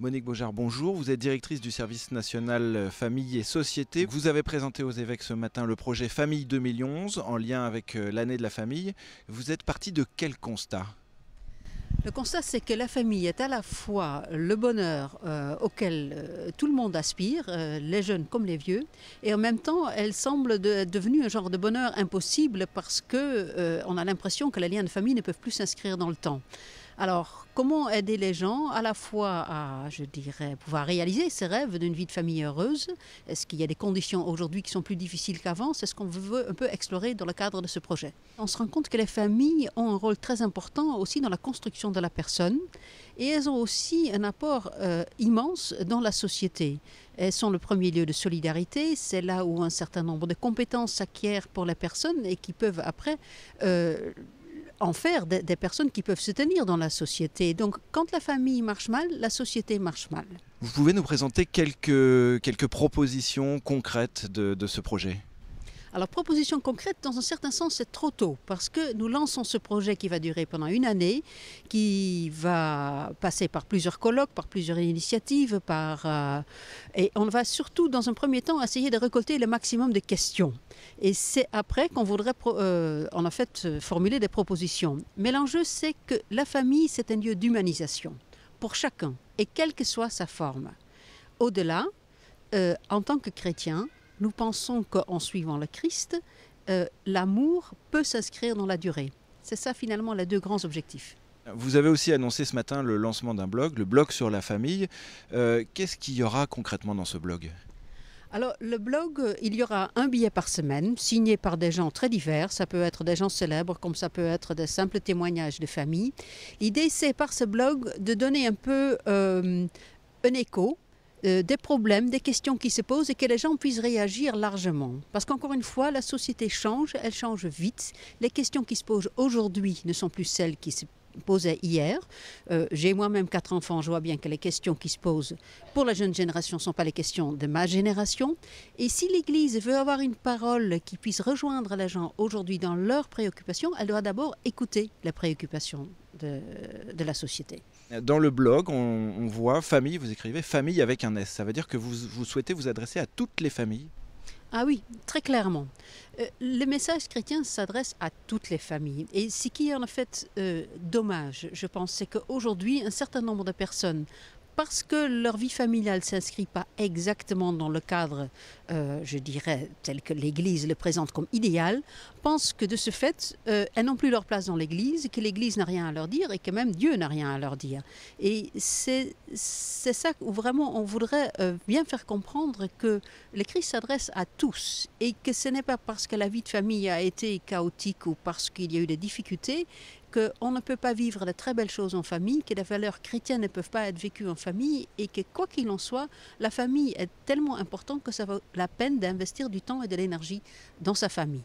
Monique Beaujard, bonjour. Vous êtes directrice du service national Famille et Société. Vous avez présenté aux évêques ce matin le projet Famille 2011 en lien avec l'année de la famille. Vous êtes parti de quel constat ? Le constat, c'est que la famille est à la fois le bonheur auquel tout le monde aspire, les jeunes comme les vieux, et en même temps, elle semble devenue un genre de bonheur impossible parce qu'on a l'impression que les liens de famille ne peuvent plus s'inscrire dans le temps. Alors, comment aider les gens à la fois à, je dirais, pouvoir réaliser ces rêves d'une vie de famille heureuse? Est-ce qu'il y a des conditions aujourd'hui qui sont plus difficiles qu'avant? C'est ce qu'on veut un peu explorer dans le cadre de ce projet. On se rend compte que les familles ont un rôle très important aussi dans la construction de la personne et elles ont aussi un apport immense dans la société. Elles sont le premier lieu de solidarité, c'est là où un certain nombre de compétences s'acquièrent pour les personnes et qui peuvent après en faire des personnes qui peuvent se tenir dans la société. Donc, quand la famille marche mal, la société marche mal. Vous pouvez nous présenter quelques propositions concrètes de ce projet ? Alors, proposition concrète, dans un certain sens, c'est trop tôt, parce que nous lançons ce projet qui va durer pendant une année, qui va passer par plusieurs colloques, par plusieurs initiatives, et on va surtout, dans un premier temps, essayer de récolter le maximum de questions. Et c'est après qu'on voudrait, en fait, formuler des propositions. Mais l'enjeu, c'est que la famille, c'est un lieu d'humanisation, pour chacun, et quelle que soit sa forme. Au-delà, en tant que chrétien, nous pensons qu'en suivant le Christ, l'amour peut s'inscrire dans la durée. C'est ça finalement les deux grands objectifs. Vous avez aussi annoncé ce matin le lancement d'un blog, le blog sur la famille. Qu'est-ce qu'il y aura concrètement dans ce blog ? Alors le blog, il y aura un billet par semaine, signé par des gens très divers. Ça peut être des gens célèbres, comme ça peut être des simples témoignages de famille. L'idée, c'est par ce blog de donner un peu un écho des problèmes, des questions qui se posent et que les gens puissent réagir largement. Parce qu'encore une fois, la société change, elle change vite. Les questions qui se posent aujourd'hui ne sont plus celles qui se posaient hier. J'ai moi-même 4 enfants, je vois bien que les questions qui se posent pour la jeune génération ne sont pas les questions de ma génération. Et si l'Église veut avoir une parole qui puisse rejoindre les gens aujourd'hui dans leurs préoccupations, elle doit d'abord écouter les préoccupations de la société. Dans le blog, on voit famille, vous écrivez famille avec un S. Ça veut dire que vous souhaitez vous adresser à toutes les familles ? Ah oui, très clairement. Le message chrétien s'adresse à toutes les familles. Et ce qui est en fait dommage, je pense, c'est qu'aujourd'hui, un certain nombre de personnes, parce que leur vie familiale ne s'inscrit pas exactement dans le cadre, je dirais, tel que l'Église le présente comme idéal, pensent que de ce fait, elles n'ont plus leur place dans l'Église, que l'Église n'a rien à leur dire et que même Dieu n'a rien à leur dire. Et c'est ça où vraiment on voudrait bien faire comprendre que le Christ s'adresse à tous et que ce n'est pas parce que la vie de famille a été chaotique ou parce qu'il y a eu des difficultés qu'on ne peut pas vivre de très belles choses en famille, que les valeurs chrétiennes ne peuvent pas être vécues en famille et que quoi qu'il en soit, la famille est tellement importante que ça vaut la peine d'investir du temps et de l'énergie dans sa famille.